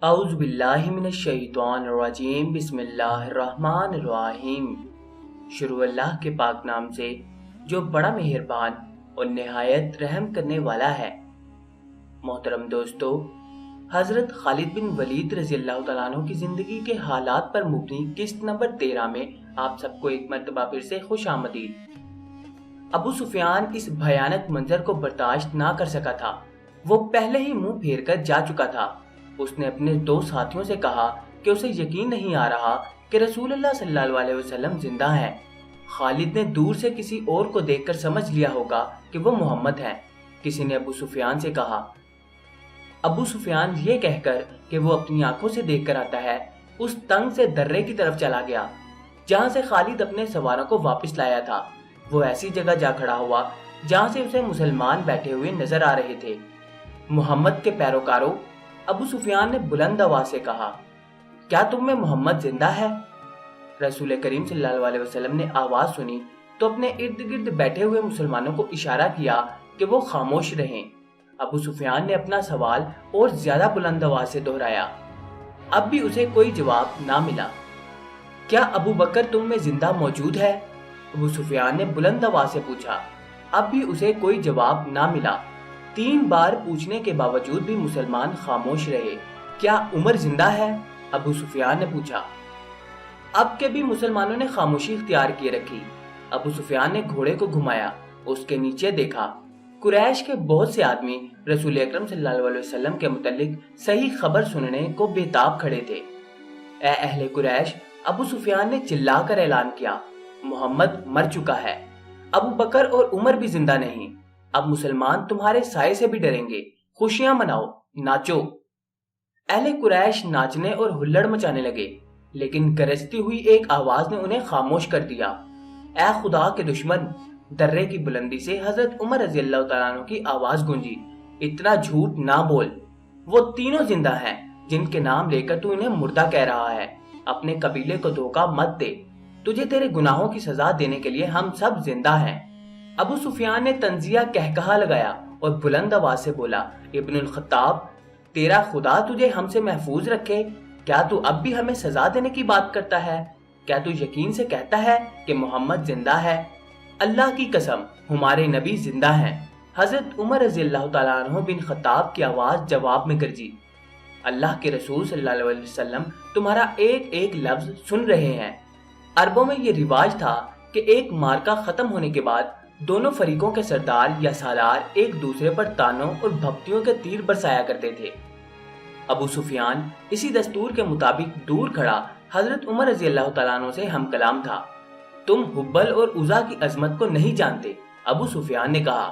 اعوذ باللہ من الشیطان الرجیم بسم اللہ الرحمن الرحیم۔ شروع اللہ کے پاک نام سے جو بڑا مہربان اور نہایت رحم کرنے والا ہے۔ محترم دوستو، حضرت خالد بن ولید رضی اللہ تعالیٰ عنہ کی زندگی کے حالات پر مبنی قسط نمبر 13 میں آپ سب کو ایک مرتبہ پھر سے خوش آمدید۔ ابو سفیان اس بھیانک منظر کو برداشت نہ کر سکا تھا۔ وہ پہلے ہی منہ پھیر کر جا چکا تھا۔ اس نے اپنے دو ساتھیوں سے کہا کہ اسے یقین نہیں آ رہا کہ رسول اللہ صلی اللہ علیہ وسلم زندہ ہیں۔ خالد نے دور سے کسی اور کو دیکھ کر سمجھ لیا ہوگا کہ وہ محمد ہیں۔ کسی نے ابو سفیان سے کہا۔ ابو سفیان یہ کہہ کر کہ وہ اپنی آنکھوں سے دیکھ کر آتا ہے، اس تنگ سے درے کی طرف چلا گیا جہاں سے خالد اپنے سواروں کو واپس لایا تھا۔ وہ ایسی جگہ جا کھڑا ہوا جہاں سے اسے مسلمان بیٹھے ہوئے نظر آ رہے تھے۔ محمد کے پیروکاروں، ابو سفیان نے بلند آواز سے کہا، کیا تم میں محمد زندہ ہے؟ رسول کریم صلی اللہ علیہ وسلم نے آواز سنی تو اپنے ارد گرد بیٹھے ہوئے مسلمانوں کو اشارہ کیا کہ وہ خاموش رہیں۔ ابو سفیان نے اپنا سوال اور زیادہ بلند آواز سے دہرایا۔ اب بھی اسے کوئی جواب نہ ملا۔ کیا ابو بکر تم میں زندہ موجود ہے؟ ابو سفیان نے بلند آواز سے پوچھا۔ اب بھی اسے کوئی جواب نہ ملا۔ 3 بار پوچھنے کے باوجود بھی مسلمان خاموش رہے۔ کیا عمر زندہ ہے؟ ابو سفیان نے پوچھا۔ اب کے بھی مسلمانوں نے خاموشی اختیار کیے رکھی۔ ابو سفیان نے گھوڑے کو گھمایا، اس کے نیچے دیکھا۔ قریش کے بہت سے آدمی رسول اکرم صلی اللہ علیہ وسلم کے متعلق صحیح خبر سننے کو بے تاب کھڑے تھے۔ اے اہل قریش، ابو سفیان نے چلا کر اعلان کیا، محمد مر چکا ہے، ابو بکر اور عمر بھی زندہ نہیں۔ اب مسلمان تمہارے سائے سے بھی ڈریں گے۔ خوشیاں مناؤ، ناچو۔ اہل قریش ناچنے اور ہلڑ مچانے لگے، لیکن گرجتی ہوئی ایک آواز نے انہیں خاموش کر دیا۔ اے خدا کے دشمن! درے کی بلندی سے حضرت عمر رضی اللہ تعالیٰ عنہ کی آواز گونجی، اتنا جھوٹ نہ بول۔ وہ تینوں زندہ ہیں جن کے نام لے کر تو انہیں مردہ کہہ رہا ہے۔ اپنے قبیلے کو دھوکہ مت دے، تجھے تیرے گناہوں کی سزا دینے کے لیے ہم سب زندہ ہیں۔ ابو سفیان نے طنزیہ کہا لگایا اور بلند آواز سے بولا، ابن الخطاب، تیرا خدا تجھے ہم سے محفوظ رکھے، کیا تو اب بھی ہمیں سزا دینے کی بات کرتا ہے؟ کیا تو یقین سے کہتا ہے کہ محمد زندہ ہے؟ اللہ کی قسم، ہمارے نبی زندہ ہیں۔ حضرت عمر رضی اللہ تعالیٰ عنہ بن خطاب کی آواز جواب میں گرجی، اللہ کے رسول صلی اللہ علیہ وسلم تمہارا ایک ایک لفظ سن رہے ہیں۔ عربوں میں یہ رواج تھا کہ ایک مارکہ ختم ہونے کے بعد دونوں فریقوں کے سردار یا سالار ایک دوسرے پر تانوں اور بھپتیوں کے تیر برسایا کرتے تھے۔ ابو سفیان اسی دستور کے مطابق دور کھڑا حضرت عمر رضی اللہ تعالیٰ عنہ سے ہم کلام تھا۔ تم حبل اور عزا کی عظمت کو نہیں جانتے، ابو سفیان نے کہا۔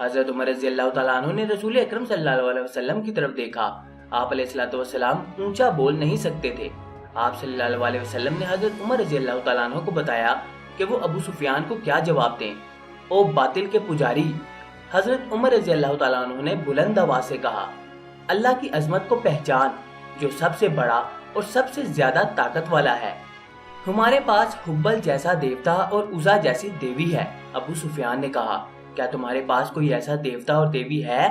حضرت عمر رضی اللہ تعالیٰ عنہ نے رسول اکرم صلی اللہ علیہ وسلم کی طرف دیکھا۔ آپ علیہ السلام اونچا بول نہیں سکتے تھے۔ آپ صلی اللہ علیہ وسلم نے حضرت عمر رضی اللہ تعالیٰ عنہ کو بتایا کہ وہ ابو سفیان کو کیا جواب دیں۔ او باطل کے پجاری! حضرت عمر رضی اللہ تعالیٰ عنہ نے بلند آواز سے کہا، اللہ کی عظمت کو پہچان جو سب سے بڑا اور سب سے زیادہ طاقت والا ہے۔ ہمارے پاس حبل جیسا دیوتا اور عزا جیسی دیوی ہے۔ ابو سفیان نے کہا، کیا تمہارے پاس کوئی ایسا دیوتا اور دیوی ہے؟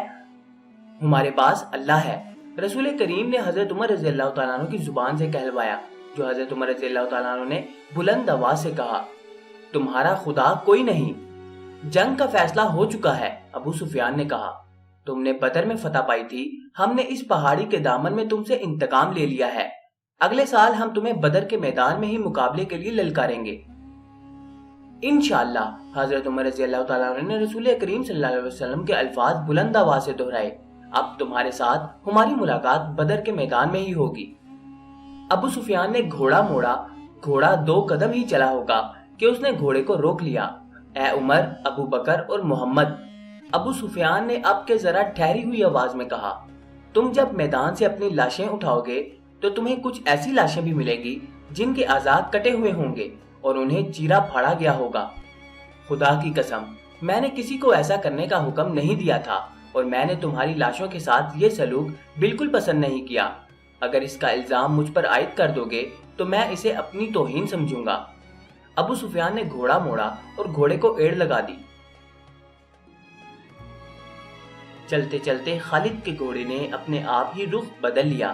ہمارے پاس اللہ ہے۔ رسول کریم نے حضرت عمر رضی اللہ تعالیٰ عنہ کی زبان سے کہلوایا، جو حضرت عمر رضی اللہ تعالیٰ عنہ نے بلند آواز سے کہا، تمہارا خدا کوئی نہیں۔ جنگ کا فیصلہ ہو چکا ہے، ابو سفیان نے کہا۔ تم نے بدر میں فتح پائی تھی، ہم نے اس پہاڑی کے دامن میں تم سے انتقام لے لیا ہے۔ اگلے سال ہم تمہیں بدر کے میدان میں ہی مقابلے کے لیے للکاریں گے انشاءاللہ۔ حضرت عمر رضی اللہ تعالیٰ عنہ نے رسول کریم صلی اللہ علیہ وسلم کے الفاظ بلند آواز سے دہرائے، اب تمہارے ساتھ ہماری ملاقات بدر کے میدان میں ہی ہوگی۔ ابو سفیان نے گھوڑا موڑا، گھوڑا 2 قدم ہی چلا ہوگا کہ اس نے گھوڑے کو روک لیا۔ اے عمر، ابو بکر اور محمد، ابو سفیان نے اب کے ذرا ٹھہری ہوئی آواز میں کہا، تم جب میدان سے اپنی لاشیں اٹھاؤ گے تو تمہیں کچھ ایسی لاشیں بھی ملے گی جن کے اعضاء کٹے ہوئے ہوں گے اور انہیں چیرا پھاڑا گیا ہوگا۔ خدا کی قسم، میں نے کسی کو ایسا کرنے کا حکم نہیں دیا تھا اور میں نے تمہاری لاشوں کے ساتھ یہ سلوک بالکل پسند نہیں کیا۔ اگر اس کا الزام مجھ پر عائد کر دو گے تو میں اسے اپنی توہین سمجھوں گا۔ ابو سفیان نے گھوڑا موڑا اور گھوڑے کو ایڑ لگا دی۔ چلتے چلتے خالد کے گھوڑے نے اپنے آپ ہی رخ بدل لیا۔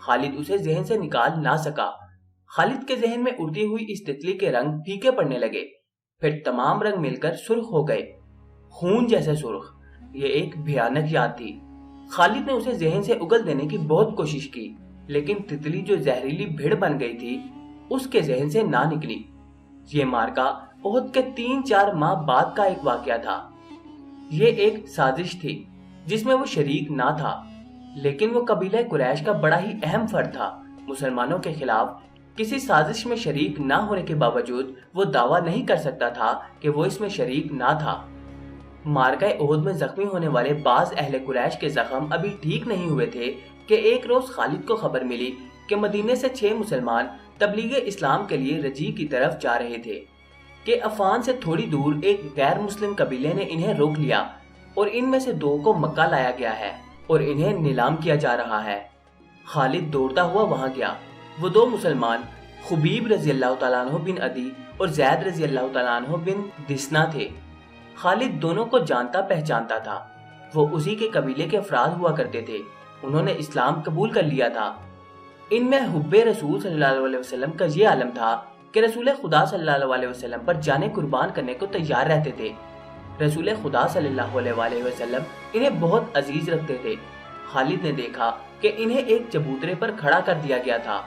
خالد اسے ذہن سے نکال نہ سکا۔ خالد کے ذہن میں اڑتی ہوئی اس تتلی کے رنگ پھیکے پڑنے لگے، پھر تمام رنگ مل کر سرخ ہو گئے، خون جیسے سرخ۔ یہ ایک بھیانک یاد تھی۔ خالد نے اسے ذہن سے اگل دینے کی بہت کوشش کی، لیکن تتلی جو زہریلی بھیڑ بن گئی تھی اس کے ذہن سے نہ نکلی۔ یہ مارکا احد کے 3-4 ماہ بعد کا ایک واقعہ تھا۔ یہ ایک سازش تھی جس میں وہ شریک نہ تھا، لیکن وہ قبیلہ قریش کا بڑا ہی اہم فرد تھا۔ مسلمانوں کے خلاف کسی سازش میں شریک نہ ہونے کے باوجود وہ دعویٰ نہیں کر سکتا تھا کہ وہ اس میں شریک نہ تھا۔ مارکہ احد میں زخمی ہونے والے بعض اہل قریش کے زخم ابھی ٹھیک نہیں ہوئے تھے کہ ایک روز خالد کو خبر ملی کہ مدینے سے 6 مسلمان تبلیغ اسلام کے لیے رجیع کی طرف جا رہے تھے کہ عفان سے تھوڑی دور ایک غیر مسلم قبیلے نے انہیں روک لیا اور ان میں سے 2 کو مکہ لایا گیا ہے اور انہیں نیلام کیا جا رہا ہے۔ خالد دوڑتا ہوا وہاں گیا۔ وہ 2 مسلمان خبیب رضی اللہ تعالیٰ عنہ بن عدی اور زید رضی اللہ تعالیٰ عنہ بن دسنا تھے۔ خالد دونوں کو جانتا پہچانتا تھا۔ وہ اسی کے قبیلے کے افراد ہوا کرتے تھے۔ انہوں نے اسلام قبول کر لیا تھا۔ ان میں حب رسول صلی اللہ علیہ وسلم کا یہ عالم تھا کہ رسول خدا صلی اللہ علیہ وسلم پر جانے قربان کرنے کو تیار رہتے تھے۔ رسول خدا صلی اللہ علیہ وسلم انہیں بہت عزیز رکھتے تھے۔ خالد نے دیکھا کہ انہیں ایک چبوترے پر کھڑا کر دیا گیا تھا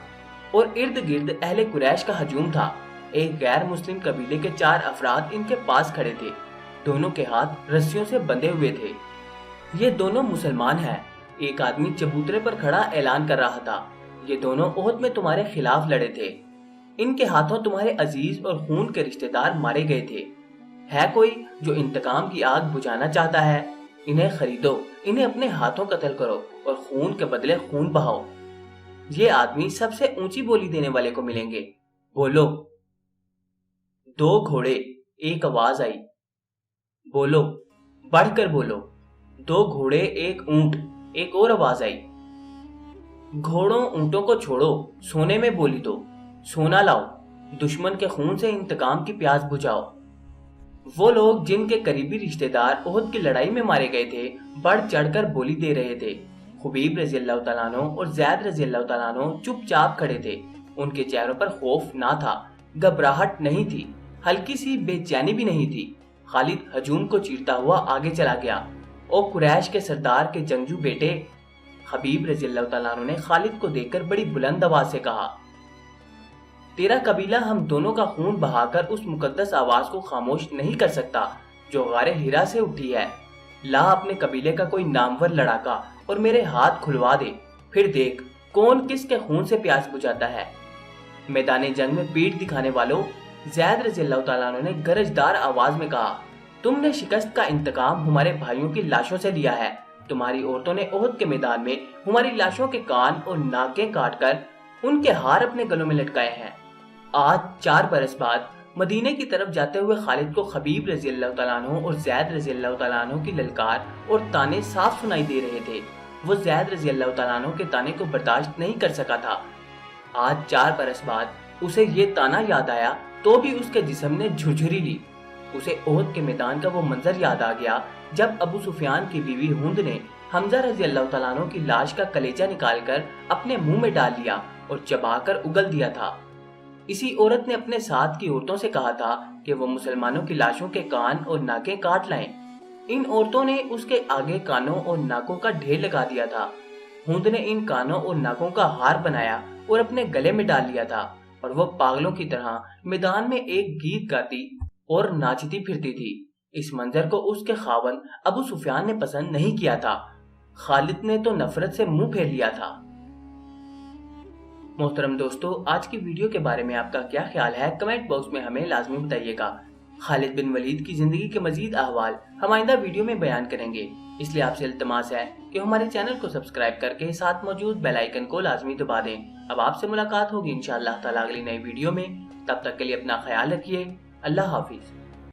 اور ارد گرد اہل قریش کا ہجوم تھا۔ ایک غیر مسلم قبیلے کے 4 افراد ان کے پاس کھڑے تھے، دونوں کے ہاتھ رسیوں سے بندھے ہوئے تھے۔ یہ دونوں مسلمان ہیں۔ ایک آدمی چبوترے پر کھڑا اعلان کر رہا تھا، یہ دونوں احد میں تمہارے خلاف لڑے تھے، ان کے ہاتھوں تمہارے عزیز اور خون کے رشتہ دار مارے گئے تھے۔ ہے کوئی جو انتقام کی آگ بجھانا چاہتا ہے؟ انہیں خریدو، انہیں اپنے ہاتھوں قتل کرو اور خون کے بدلے خون بہاؤ۔ یہ آدمی سب سے اونچی بولی دینے والے کو ملیں گے۔ بولو۔ 2 گھوڑے، ایک آواز آئی۔ بولو، بڑھ کر بولو۔ 2 گھوڑے، ایک اونٹ، ایک اور آواز آئی۔ گھوڑوں اونٹوں کو چھوڑو، سونے میں بولی دو، سونا لاؤ، دشمن کے خون سے انتقام کی پیاس بجھاؤ۔ وہ لوگ جن کے قریبی رشتہ دار احد کی لڑائی میں مارے گئے تھے بڑھ چڑھ کر بولی دے رہے تھے۔ خبیب رضی اللہ تعالیٰ عنہ اور زید رضی اللہ تعالیٰ عنہ چپ چاپ کھڑے تھے۔ ان کے چہروں پر خوف نہ تھا، گھبراہٹ نہیں تھی، ہلکی سی بے چینی بھی نہیں تھی۔ خالد ہجوم کو چیرتا ہوا آگے چلا گیا۔ اور قریش کے سردار کے جنگجو بیٹے، خبیب رضی اللہ تعالیٰ عنہ نے خالد کو دیکھ کر بڑی بلند آواز سے کہا، تیرا قبیلہ ہم دونوں کا خون بہا کر اس مقدس آواز کو خاموش نہیں کر سکتا جو غار ہرا سے اٹھی ہے۔ لا اپنے قبیلے کا کوئی نامور لڑاکا اور میرے ہاتھ کھلوا دے، پھر دیکھ کون کس کے خون سے پیاس بجھاتا ہے۔ میدان جنگ میں پیٹھ دکھانے والوں، زید رضی اللہ تعالیٰ عنہ نے گرجدار آواز میں کہا، تم نے شکست کا انتقام ہمارے بھائیوں کی لاشوں سے لیا ہے۔ تمہاری عورتوں نے احد کے میدان میں ہماری لاشوں کے کان اور ناکیں کاٹ کر ان کے ہار اپنے گلوں میں لٹکائے ہیں۔ آج 4 برس بعد مدینے کی طرف جاتے ہوئے خالد کو خبیب رضی اللہ تعالیٰ عنہ اور زید رضی اللہ تعالیٰ عنہ کی للکار اور تانے صاف سنائی دے رہے تھے۔ وہ زید رضی اللہ تعالیٰ عنہ کے تانے کو برداشت نہیں کر سکا تھا۔ آج 4 برس بعد اسے یہ تانا یاد آیا تو بھی اس کے جسم نے جھرجھری لی۔ اسے احد کے میدان کا وہ منظر یاد آ گیا جب ابو سفیان کی بیوی ہند نے حمزہ رضی اللہ تعالیٰ عنہ کی لاش کا کلیجہ نکال کر اپنے منہ میں ڈال لیا اور چبا کر اگل دیا تھا۔ اسی عورت نے اپنے ساتھ کی عورتوں سے کہا تھا کہ وہ مسلمانوں کی لاشوں کے کان اور ناکیں کاٹ لائیں۔ ان عورتوں نے اس کے آگے کانوں اور ناکوں کا ڈھیر لگا دیا تھا۔ ہند نے ان کانوں اور ناکوں کا ہار بنایا اور اپنے گلے میں ڈال لیا تھا، اور وہ پاگلوں کی طرح میدان میں ایک گیت گاتی اور ناچتی پھرتی تھی۔ اس منظر کو اس کے خاوند ابو سفیان نے پسند نہیں کیا تھا۔ خالد نے تو نفرت سے منہ پھیر لیا تھا۔ محترم دوستو، آج کی ویڈیو کے بارے میں آپ کا کیا خیال ہے؟ کمنٹ باکس میں ہمیں لازمی بتائیے گا۔ خالد بن ولید کی زندگی کے مزید احوال ہم آئندہ ویڈیو میں بیان کریں گے، اس لیے آپ سے التماس ہے کہ ہمارے چینل کو سبسکرائب کر کے ساتھ موجود بیل آئیکن کو لازمی دبا دیں۔ اب آپ سے ملاقات ہوگی انشاءاللہ تعالی اگلی نئی ویڈیو میں۔ تب تک کے لیے اپنا خیال رکھیے۔ اللہ حافظ۔